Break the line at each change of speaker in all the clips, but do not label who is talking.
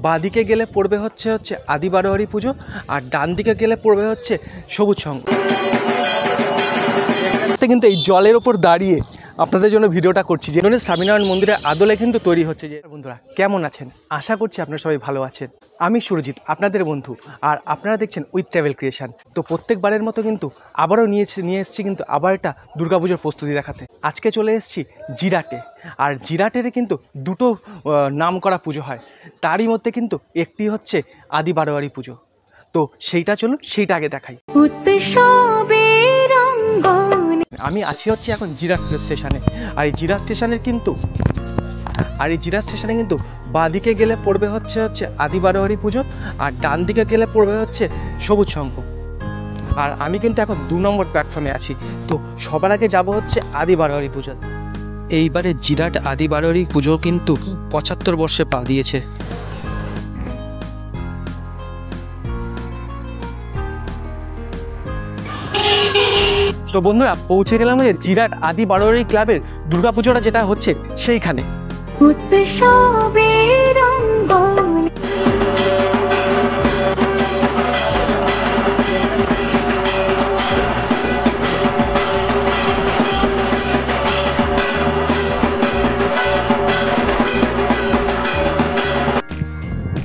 বাঁদিকে গেলে পড়বে হচ্ছে আদি বারোয়ারি পুজো, আর ডান দিকে গেলে পড়বে হচ্ছে সবুজ সংঘ। কিন্তু এই জলের ওপর দাঁড়িয়ে আপনাদের জন্য ভিডিওটা করছি, যে স্বামীনারায়ণ মন্দিরের আদলে কিন্তু তৈরি হচ্ছে। যে বন্ধুরা কেমন আছেন, আশা করছি আপনারা সবাই ভালো আছেন। আমি সুরজিৎ, আপনাদের বন্ধু, আর আপনারা দেখছেন উইথ ট্রাভেল ক্রিয়েশন। তো প্রত্যেকবারের মতো কিন্তু আবারও নিয়ে এসেছি কিন্তু আবার একটা দুর্গাপুজোর প্রস্তুতি দেখাতে। আজকে চলে এসেছি জিরাটে, আর জিরাটের কিন্তু দুটো নাম করা পুজো হয়, তারই মধ্যে কিন্তু একটি হচ্ছে আদি বারোয়ারি পুজো। তো সেইটা চলুন, সেইটা আগে দেখাই। আমি আছি হচ্ছে এখন জিরাট স্টেশনে, আর এই জিরাট স্টেশনে কিন্তু বাঁদিকে গেলে পড়বে হচ্ছে আদি বারোয়ারি পুজো, আর ডান দিকে গেলে পড়বে হচ্ছে সবুজ সংঘ। আর আমি কিন্তু এখন 2 নম্বর প্ল্যাটফর্মে আছি। তো সবার আগে যাব হচ্ছে আদি বারোয়ারি পুজো। এইবারে জিরাট আদি বারোয়ারি পুজো কিন্তু 75 বর্ষে পা দিয়েছে। তো বন্ধুরা পৌঁছে গেলাম জিরাট আদি বারোয়ারি ক্লাবের দুর্গাপুজোটা যেটা হচ্ছে সেইখানে।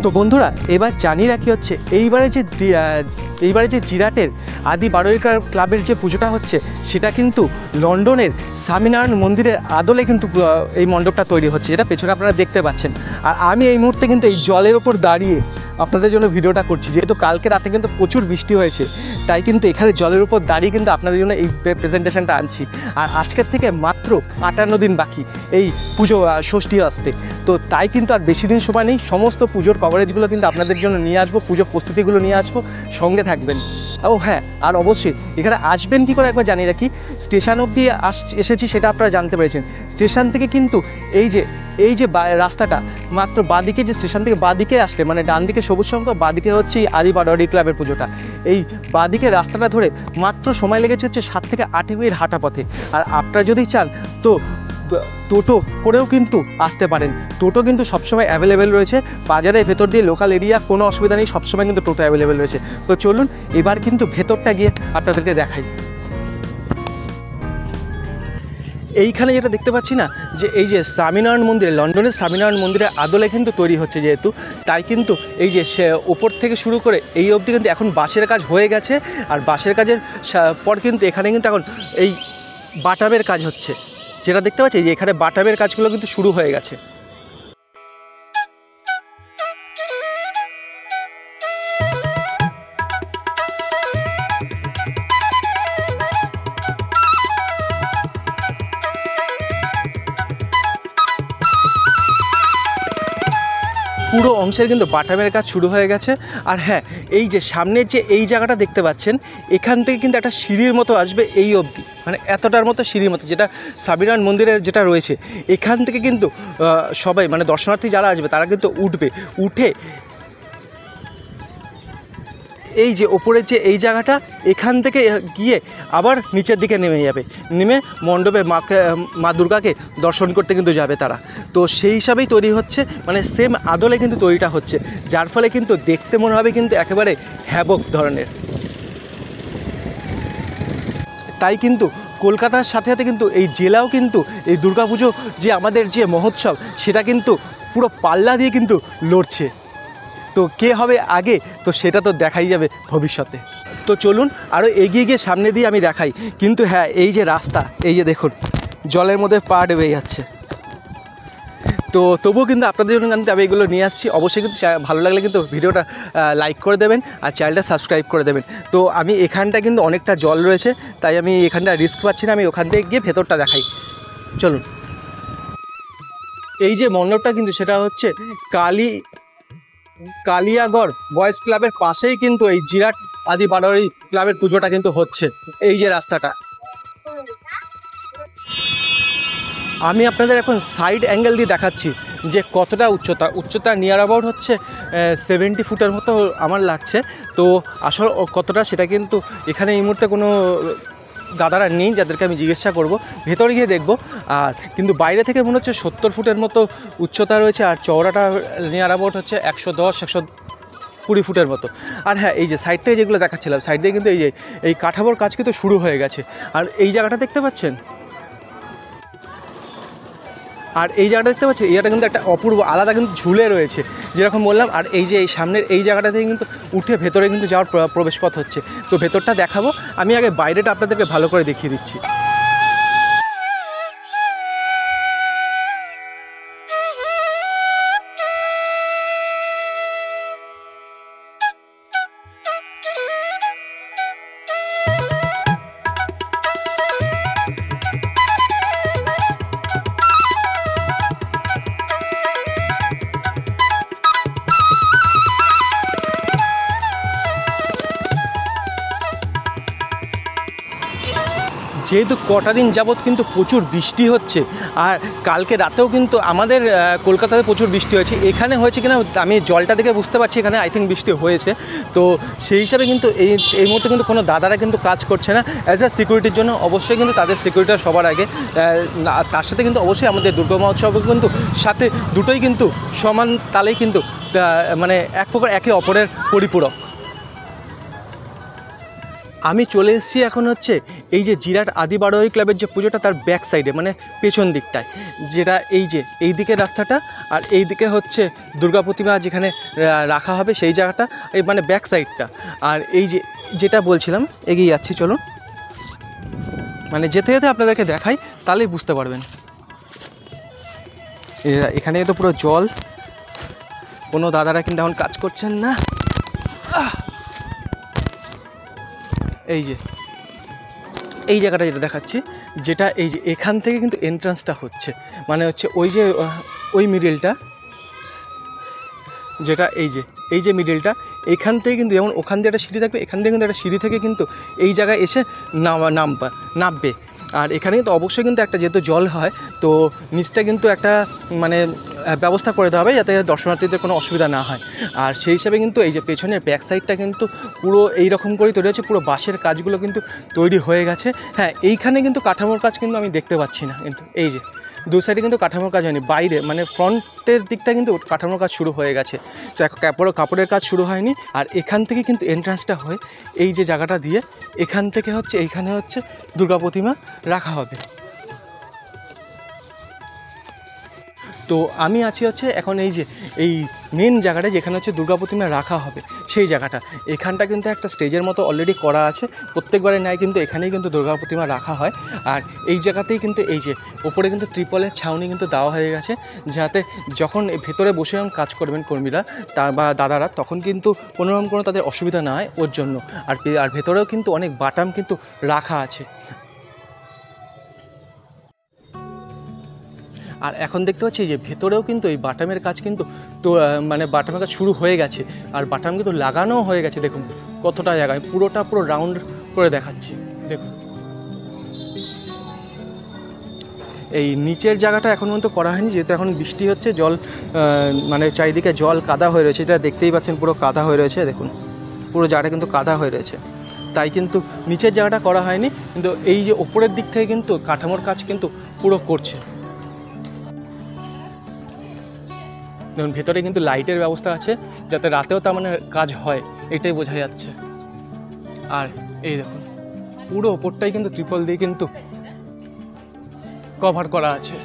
তো বন্ধুরা এবার জানি রাখি হচ্ছে এইবারে যে জিরাটের আদি বারোয়ারি ক্লাবের যে পুজোটা হচ্ছে সেটা কিন্তু লন্ডনের স্বামীনারায়ণ মন্দিরের আদলে কিন্তু এই মণ্ডপটা তৈরি হচ্ছে, যেটা পেছনে আপনারা দেখতে পাচ্ছেন। আর আমি এই মুহূর্তে কিন্তু এই জলের ওপর দাঁড়িয়ে আপনাদের জন্য ভিডিওটা করছি, যেহেতু কালকে রাতে কিন্তু প্রচুর বৃষ্টি হয়েছে, তাই কিন্তু এখানে জলের উপর দাঁড়িয়ে কিন্তু আপনাদের জন্য এই প্রেজেন্টেশনটা আনছি। আর আজকের থেকে মাত্র 58 দিন বাকি এই পুজো ষষ্ঠী আসতে। তো তাই কিন্তু আর বেশি দিন সময় নেই, সমস্ত পুজোর কভারেজগুলো কিন্তু আপনাদের জন্য নিয়ে আসবো, পুজো প্রস্তুতিগুলো নিয়ে আসবো, সঙ্গে থাকবেন। ও হ্যাঁ, আর অবশ্যই এখানে আসবেন কী করে একবার জানিয়ে রাখি। স্টেশন অবধি এসেছি সেটা আপনারা জানতে পেরেছেন। স্টেশন থেকে কিন্তু এই যে রাস্তাটা মাত্র বাঁদিকে, যে স্টেশন থেকে বাঁদিকে আসলে মানে ডান দিকে সবুজ সংঘ, বাঁদিকে হচ্ছে এই আদি বারোয়ারি ক্লাবের পুজোটা। এই বাঁদিকে রাস্তাটা ধরে মাত্র সময় লেগেছে হচ্ছে 7 থেকে 8 মিনিট হাঁটা পথে। আর আপনারা যদি চান তো টোটো করেও কিন্তু আসতে পারেন। টোটো কিন্তু সবসময় অ্যাভেলেবেল রয়েছে বাজারের ভেতর দিয়ে, লোকাল এরিয়া, কোনো অসুবিধা নেই, সবসময় কিন্তু টোটো অ্যাভেলেবেল রয়েছে। তো চলুন এবার কিন্তু ভেতরটা গিয়ে আপনাদেরকে দেখাই। এইখানে যেটা দেখতে পাচ্ছি না, যে এই যে স্বামীনারায়ণ মন্দিরে, লন্ডনের স্বামীনারায়ণ মন্দিরের আদলে কিন্তু তৈরি হচ্ছে, যেহেতু তাই কিন্তু এই যে ওপর থেকে শুরু করে এই অবধি কিন্তু এখন বাঁশের কাজ হয়ে গেছে। আর বাঁশের কাজের পর কিন্তু এখানে কিন্তু এখন এই বাটামের কাজ হচ্ছে, যেটা দেখতে পাচ্ছি যে এখানে বাটামের কাজগুলো কিন্তু শুরু হয়ে গেছে। পুরো অংশের কিন্তু বাটামের কাজ শুরু হয়ে গেছে। আর হ্যাঁ, এই যে সামনের যে এই জায়গাটা দেখতে পাচ্ছেন, এখান থেকে কিন্তু একটা সিঁড়ির মতো আসবে এই অবধি, মানে এতটার মতো সিঁড়ির মতো, যেটা স্বামীনারায়ণ মন্দিরের যেটা রয়েছে। এখান থেকে কিন্তু সবাই মানে দর্শনার্থী যারা আসবে তারা কিন্তু উঠে এই যে ওপরের যে এই জায়গাটা, এখান থেকে গিয়ে আবার নিচের দিকে নেমে মণ্ডপে মা দুর্গাকে দর্শন করতে কিন্তু যাবে তারা। তো সেই হিসাবেই তৈরি হচ্ছে, মানে সেম আদলে কিন্তু তৈরিটা হচ্ছে, যার ফলে কিন্তু দেখতে মনে হবে কিন্তু একেবারে হ্যাবক ধরনের। তাই কিন্তু কলকাতার সাথে সাথে কিন্তু এই জেলাও কিন্তু এই দুর্গাপুজো যে আমাদের যে মহোৎসব, সেটা কিন্তু পুরো পাল্লা দিয়ে কিন্তু লড়ছে। তো কে হবে আগে, তো সেটা তো দেখাই যাবে ভবিষ্যতে। তো চলুন আরও এগিয়ে গিয়ে সামনে দিয়ে আমি দেখাই। কিন্তু হ্যাঁ, এই যে রাস্তা, এই যে দেখুন জলের মধ্যে পা ডুবে যাচ্ছে। তো তবুও কিন্তু আপনাদের জন্য কিন্তু আমি এগুলো নিয়ে আসছি। অবশ্যই কিন্তু ভালো লাগলে কিন্তু ভিডিওটা লাইক করে দেবেন আর চ্যানেলটা সাবস্ক্রাইব করে দেবেন। তো আমি এখানটা কিন্তু অনেকটা জল রয়েছে, তাই আমি এখানটা রিস্ক পাচ্ছি না, আমি ওখান থেকে গিয়ে ভেতরটা দেখাই। চলুন। এই যে মণ্ডপটা কিন্তু সেটা হচ্ছে কালিয়াগড় বয়েজ ক্লাবের পাশেই কিন্তু এই জিরাট আদি বারোয়ারি ক্লাবের পুজোটা কিন্তু হচ্ছে। এই যে রাস্তাটা, আমি আপনাদের এখন সাইড অ্যাঙ্গেল দিয়ে দেখাচ্ছি যে কতটা উচ্চতা নিয়ার অ্যাবাউট হচ্ছে 70 ফুটের মতো আমার লাগছে। তো আসল কতটা সেটা কিন্তু এখানে এই মুহূর্তে কোনো দাদারা নেই যাদেরকে আমি জিজ্ঞাসা করব, ভেতরে গিয়ে দেখব। আর কিন্তু বাইরে থেকে মনে হচ্ছে 70 ফুটের মতো উচ্চতা রয়েছে, আর চওড়াটা নিয়ার অ্যাবাউট হচ্ছে 110-120 ফুটের মতো। আর হ্যাঁ, এই যে সাইড থেকে যেগুলো দেখাচ্ছিলাম, সাইড দিয়ে কিন্তু এই কাঠামোর কাজ কিন্তু শুরু হয়ে গেছে। আর এই জায়গাটা দেখতে পাচ্ছেন, এই জায়গাটা কিন্তু একটা অপূর্ব আলাদা কিন্তু ঝুলে রয়েছে যেরকম বললাম। আর এই যে এই সামনের এই জায়গাটা থেকে কিন্তু উঠে ভেতরে কিন্তু যাওয়ার প্রবেশপথ হচ্ছে। তো ভেতরটা দেখাবো, আমি আগে বাইরেটা আপনাদেরকে ভালো করে দেখিয়ে দিচ্ছি। যেহেতু কটা দিন যাবৎ কিন্তু প্রচুর বৃষ্টি হচ্ছে, আর কালকে রাতেও কিন্তু আমাদের কলকাতাতে প্রচুর বৃষ্টি হয়েছে। এখানে হয়েছে কিনা আমি জলটা দেখে বুঝতে পারছি এখানে আই থিঙ্ক বৃষ্টি হয়েছে। তো সেই হিসাবে কিন্তু এই মুহূর্তে কিন্তু কোনো দাদারা কিন্তু কাজ করছে না অ্যাজ আ সিকিউরিটির জন্য। অবশ্যই কিন্তু তাদের সিকিউরিটিটা সবার আগে, তার সাথে কিন্তু অবশ্যই আমাদের দুর্গা মহোৎসব কিন্তু সাথে দুটোই কিন্তু সমান তালেই কিন্তু মানে এক প্রকার একে অপরের পরিপূরক। আমি চলে এসেছি এখন হচ্ছে এই যে জিরাট আদি বারোয়ারি ক্লাবের যে পুজোটা তার ব্যাক সাইডে, মানে পেছন দিকটায়, যেটা এই দিকে রাস্তাটা, আর এই দিকে হচ্ছে দুর্গা প্রতিমা যেখানে রাখা হবে সেই জায়গাটা, এই মানে ব্যাক সাইডটা। আর এই যে যেটা বলছিলাম, এগিয়ে যাচ্ছি চলুন, মানে যেতে যেতে আপনাদেরকে দেখাই তাহলেই বুঝতে পারবেন। এখানে তো পুরো জল, কোনো দাদারা কিন্তু এখন কাজ করছেন না। এই যে এই জায়গাটা যেটা দেখাচ্ছি, যেটা এই যে এখান থেকে কিন্তু এন্ট্রান্সটা হচ্ছে, মানে হচ্ছে ওই মিডিলটা, যেটা এই যে মিডিলটা, এখান থেকে কিন্তু যেমন ওখান দিয়ে একটা সিঁড়ি থাকবে, এখান থেকে কিন্তু একটা সিঁড়ি থেকে কিন্তু এই জায়গায় এসে নামবে। আর এখানে কিন্তু অবশ্যই কিন্তু একটা, যেহেতু জল হয় তো নিচটা কিন্তু একটা মানে ব্যবস্থা করে দেওয়া হবে যাতে দর্শনার্থীদের কোনো অসুবিধা না হয়। আর সেই হিসাবে কিন্তু এই যে পেছনের ব্যাক সাইডটা কিন্তু পুরো এই রকম করেই তৈরি হচ্ছে, পুরো বাঁশের কাজগুলো কিন্তু তৈরি হয়ে গেছে। হ্যাঁ, এইখানে কিন্তু কাঠামোর কাজ কিন্তু আমি দেখতে পাচ্ছি না, কিন্তু এই যে দু সাইডে কিন্তু কাঠামোর কাজ হয়নি, বাইরে মানে ফ্রন্টের দিকটা কিন্তু কাঠামোর কাজ শুরু হয়ে গেছে, তো কাপড়ের কাজ শুরু হয়নি। আর এখান থেকে কিন্তু এন্ট্রান্সটা হয়ে এই যে জায়গাটা দিয়ে এখান থেকে হচ্ছে এইখানে হচ্ছে দুর্গা প্রতিমা রাখা হবে। তো আমি আছি হচ্ছে এখন এই মেন জায়গাটা যেখানে হচ্ছে দুর্গা প্রতিমা রাখা হবে সেই জায়গাটা। এখানটা কিন্তু একটা স্টেজের মতো অলরেডি করা আছে, প্রত্যেকবারে নেয় কিন্তু এখানেই কিন্তু দুর্গা প্রতিমা রাখা হয়। আর এই জায়গাতেই কিন্তু এই যে ওপরে কিন্তু ত্রিপলের ছাউনি কিন্তু দেওয়া হয়ে গেছে, যাতে যখন ভেতরে বসে যখন কাজ করবেন কর্মীরা বা দাদারা, তখন কিন্তু কোনোরকম কোনো তাদের অসুবিধা না হয় ওর জন্য। আর ভেতরেও কিন্তু অনেক বাটাম কিন্তু রাখা আছে। আর এখন দেখতে পাচ্ছি যে ভেতরেও কিন্তু এই বাটামের কাজ কিন্তু মানে বাটামের কাজ শুরু হয়ে গেছে, আর বাটাম কিন্তু লাগানোও হয়ে গেছে। দেখুন কতটা জায়গায়, পুরো রাউন্ড করে দেখাচ্ছি। দেখুন এই নিচের জায়গাটা এখন পর্যন্ত করা হয়নি, যেহেতু এখন বৃষ্টি হচ্ছে, জল মানে চারিদিকে জল কাদা হয়ে রয়েছে, এটা দেখতেই পাচ্ছেন পুরো কাদা হয়ে রয়েছে। দেখুন পুরো জায়গাটা কিন্তু কাদা হয়ে রয়েছে, তাই কিন্তু নিচের জায়গাটা করা হয়নি। কিন্তু এই যে ওপরের দিক থেকে কিন্তু কাঠামোর কাজ কিন্তু পুরো করছে। দেখুন ভেতরে কিন্তু লাইটের ব্যবস্থা আছে, যাতে রাতেও তার মানে কাজ হয়, এটাই বোঝা যাচ্ছে। আর এই দেখুন পুরো ওপরটাই কিন্তু ত্রিপল দিয়ে কিন্তু কভার করা আছে।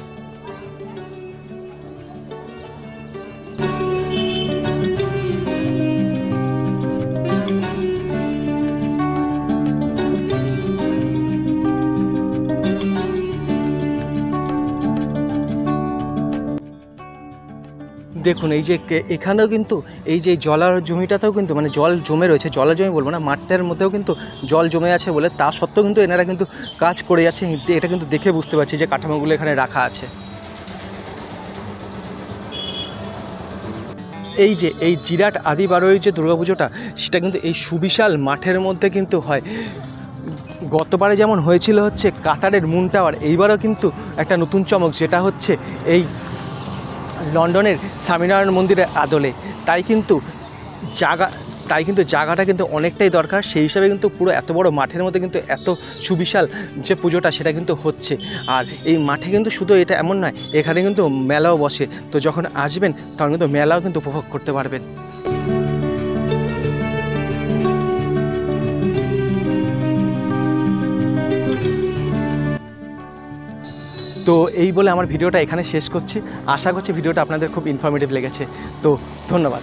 দেখুন এই যে এখানেও কিন্তু এই যে জলার জমিটাতেও কিন্তু মানে জল জমে রয়েছে, জলার জমি বলবো না, মাঠটার মধ্যেও কিন্তু জল জমে আছে বলে তা সত্ত্বেও কিন্তু এনারা কিন্তু কাজ করে যাচ্ছে। এটা কিন্তু দেখে বুঝতে পারছি যে কাঠামোগুলো এখানে রাখা আছে। এই যে এই জিরাট আদি বারোয়ারির যে দুর্গাপুজোটা, সেটা কিন্তু এই সুবিশাল মাঠের মধ্যে কিন্তু হয়। গতবারে যেমন হয়েছিল হচ্ছে কাতারের মুন টাওয়ার, এইবারও কিন্তু একটা নতুন চমক, যেটা হচ্ছে এই লন্ডনের স্বামীনারায়ণ মন্দিরের আদলে। তাই কিন্তু জায়গাটা কিন্তু অনেকটাই দরকার। সেই হিসাবে কিন্তু পুরো এত বড় মাঠের মধ্যে কিন্তু এত সুবিশাল যে পুজোটা সেটা কিন্তু হচ্ছে। আর এই মাঠে কিন্তু শুধু এটা এমন নয়, এখানে কিন্তু মেলাও বসে। তো যখন আসবেন তখন কিন্তু মেলাও কিন্তু উপভোগ করতে পারবেন। তো এই বলে আমার ভিডিওটা এখানে শেষ করছি। আশা করছি ভিডিওটা আপনাদের খুব ইনফরমেটিভ লেগেছে। তো ধন্যবাদ।